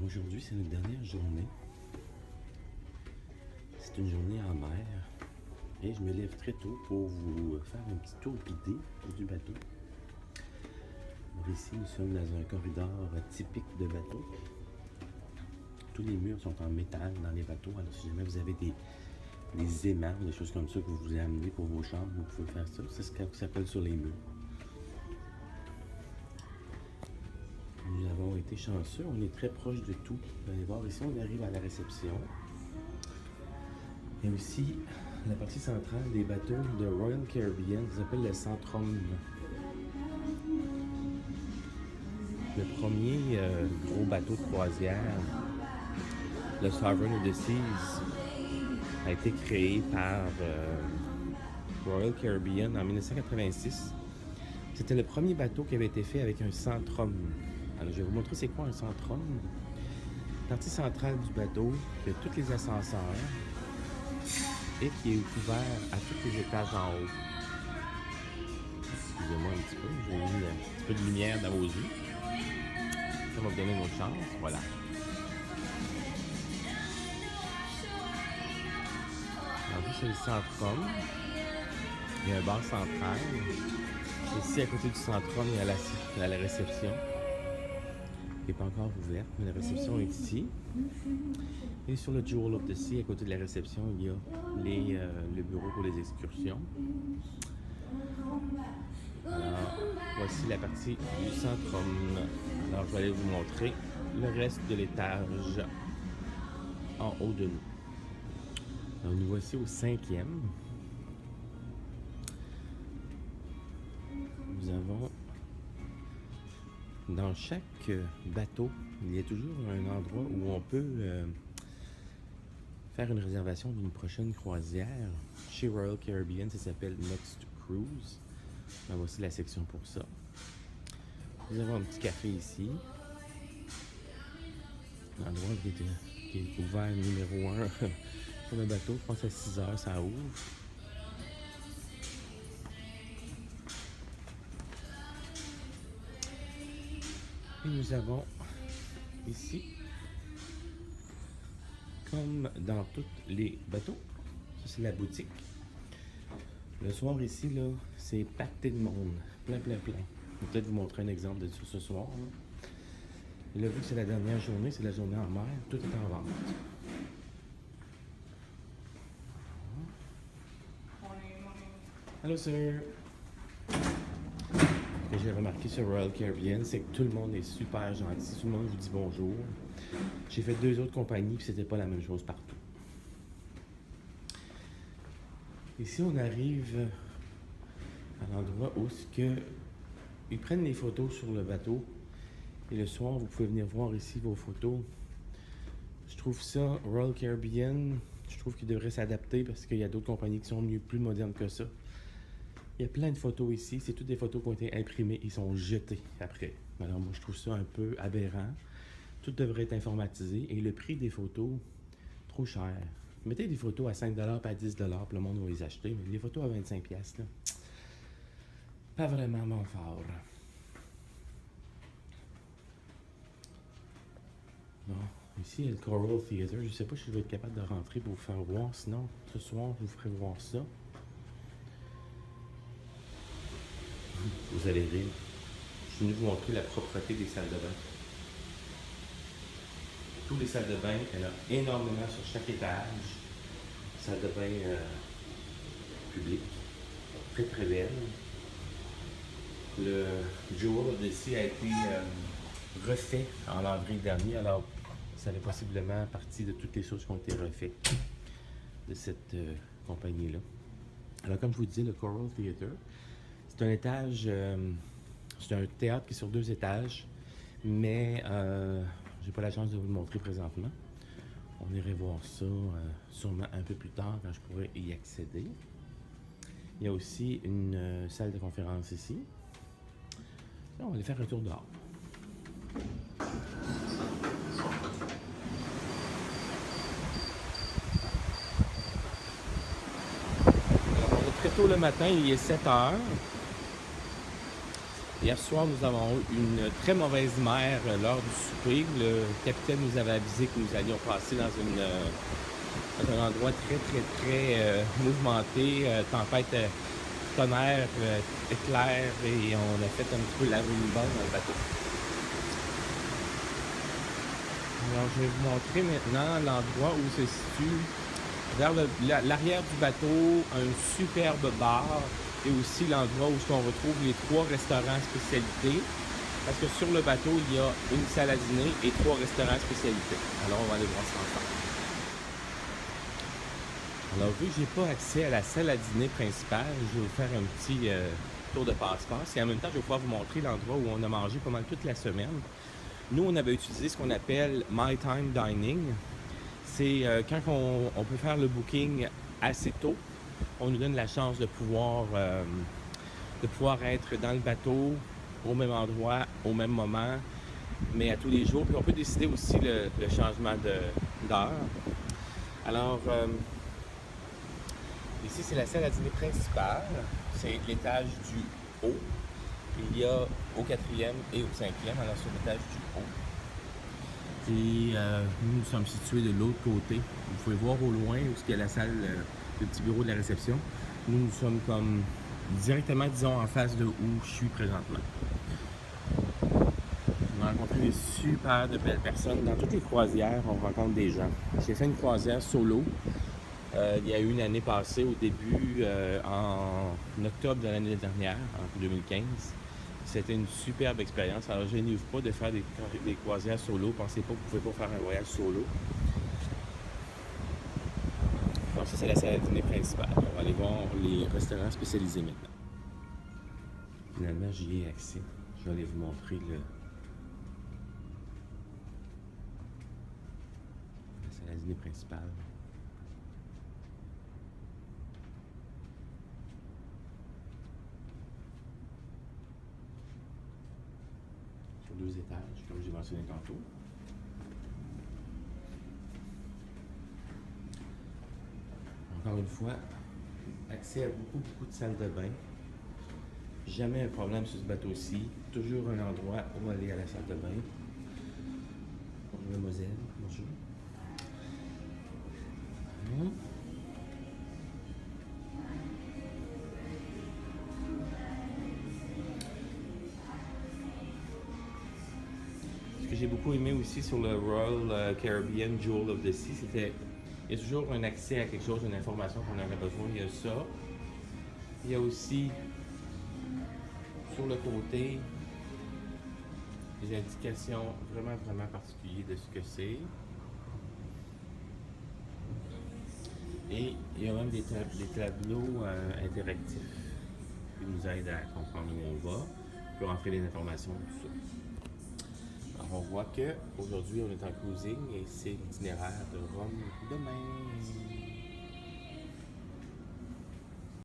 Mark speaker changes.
Speaker 1: Aujourd'hui, c'est notre dernière journée. C'est une journée en mer. Et je me lève très tôt pour vous faire un petit tour guidé du bateau. Alors ici, nous sommes dans un corridor typique de bateau. Tous les murs sont en métal dans les bateaux. Alors si jamais vous avez des aimants, des choses comme ça que vous voulez amener pour vos chambres, vous pouvez faire ça. C'est ce que ça s'appelle sur les murs. Nous avons été chanceux, on est très proche de tout. Vous allez voir ici, on arrive à la réception. Et aussi, la partie centrale des bateaux de Royal Caribbean, qui s'appelle le Centrum. Le premier gros bateau de croisière, le Sovereign of the Seas, a été créé par Royal Caribbean en 1986. C'était le premier bateau qui avait été fait avec un Centrum. Alors, je vais vous montrer c'est quoi un Centrum. La partie centrale du bateau, qui a tous les ascenseurs et qui est ouvert à tous les étages en haut. Excusez-moi un petit peu, j'ai mis un petit peu de lumière dans vos yeux. Ça va vous donner une autre chance, voilà. Alors, c'est le Centrum. Il y a un bar central. Ici, à côté du Centrum, il y a la réception. Qui n'est pas encore ouverte, mais la réception est ici. Et sur le Jewel of the Sea, à côté de la réception, il y a le bureau pour les excursions. Alors, voici la partie du Centrum. Alors, je vais aller vous montrer le reste de l'étage en haut de nous. Alors, nous voici au 5e. Nous avons... Dans chaque bateau, il y a toujours un endroit où on peut faire une réservation d'une prochaine croisière. Chez Royal Caribbean, ça s'appelle Next Cruise. Ben, voici la section pour ça. Nous avons un petit café ici. L'endroit qui est ouvert numéro 1 sur le bateau. Je pense à 6 heures, ça ouvre. Et nous avons ici, comme dans tous les bateaux, ça c'est la boutique. Le soir ici, là, c'est pacté de monde, plein. Je vais peut-être vous montrer un exemple de ça ce soir. Là. Et là, vu que c'est la dernière journée, c'est la journée en mer, tout est en vente. Allô, sir! Ce que j'ai remarqué sur Royal Caribbean, c'est que tout le monde est super gentil, tout le monde vous dit bonjour. J'ai fait 2 autres compagnies, puis c'était pas la même chose partout. Ici, on arrive à l'endroit où ils prennent les photos sur le bateau. Et le soir, vous pouvez venir voir ici vos photos. Je trouve ça, Royal Caribbean, je trouve qu'ils devraient s'adapter parce qu'il y a d'autres compagnies qui sont plus modernes que ça. Il y a plein de photos ici. C'est toutes des photos qui ont été imprimées. Ils sont jetés après. Alors moi, je trouve ça un peu aberrant. Tout devrait être informatisé. Et le prix des photos, trop cher. Mettez des photos à 5$ et à 10$, puis le monde va les acheter. Mais les photos à 25$, là, pas vraiment mon fort. Bon, ici, il y a le Coral Theatre. Je ne sais pas si je vais être capable de rentrer pour vous faire voir. Sinon, ce soir, je vous ferai voir ça. Vous allez rire. Je suis venu vous montrer la propreté des salles de bain. Toutes les salles de bain, il y en a énormément sur chaque étage. Salle de bain publique, très belle. Le Jewel of the Sea a été refait en avril dernier, alors ça fait possiblement partie de toutes les choses qui ont été refaites de cette compagnie-là. Alors comme je vous disais, le Coral Theatre, c'est un étage, c'est un théâtre qui est sur 2 étages, mais j'ai pas la chance de vous le montrer présentement. On irait voir ça sûrement un peu plus tard quand je pourrai y accéder. Il y a aussi une salle de conférence ici. Là, on va aller faire un tour dehors. Alors, on est très tôt le matin, il est 7 heures. Hier soir, nous avons eu une très mauvaise mer lors du souper. Le capitaine nous avait avisé que nous allions passer dans un endroit très mouvementé, tempête, tonnerre, éclair, et on a fait un petit peu la rumba dans le bateau. Alors, je vais vous montrer maintenant l'endroit où se situe, vers l'arrière du bateau, un superbe bar et aussi l'endroit où on retrouve les 3 restaurants spécialités. Parce que sur le bateau, il y a une salle à dîner et 3 restaurants spécialités. Alors, on va aller voir ça ensemble. Alors, vu que j'ai pas accès à la salle à dîner principale, je vais vous faire un petit tour de passe-passe. Et en même temps, je vais pouvoir vous montrer l'endroit où on a mangé pendant toute la semaine. Nous, on avait utilisé ce qu'on appelle My Time Dining. C'est quand on peut faire le booking assez tôt, on nous donne la chance de pouvoir être dans le bateau, au même endroit, au même moment, mais à tous les jours. Puis on peut décider aussi le changement d'heure. Alors, ici, c'est la salle à dîner principale. C'est l'étage du haut. Il y a au 4e et au 5e, alors sur l'étage du haut. Et nous sommes situés de l'autre côté. Vous pouvez voir au loin où il y a la salle, le petit bureau de la réception. Nous sommes comme directement, disons, en face de où je suis présentement. On a rencontré des super de belles personnes. Dans toutes les croisières, on rencontre des gens. J'ai fait une croisière solo. Il y a eu une année passée, au début, en octobre de l'année dernière, en 2015. C'était une superbe expérience. Alors, je n'ouvre pas de faire des croisières solo. Pensez pas que vous pouvez pas faire un voyage solo. Donc, ça, c'est la salle à dîner principale. On va aller voir les restaurants spécialisés maintenant. Finalement, j'y ai accès. Je vais aller vous montrer la salle à dîner principale. Sur 2 étages, comme j'ai mentionné tantôt. Encore une fois, accès à beaucoup de salles de bain. Jamais un problème sur ce bateau-ci. Toujours un endroit où aller à la salle de bain. Bonjour mademoiselle, bonjour. Ce que j'ai beaucoup aimé aussi sur le Royal Caribbean Jewel of the Sea, c'était il y a toujours un accès à quelque chose, une information qu'on aurait besoin. Il y a ça. Il y a aussi sur le côté des indications vraiment particulières de ce que c'est. Et il y a même des tableaux interactifs qui nous aident à comprendre où on va, pour rentrer les informations, tout ça. Alors on voit qu'aujourd'hui on est en cruising et c'est l'itinéraire de Rome demain.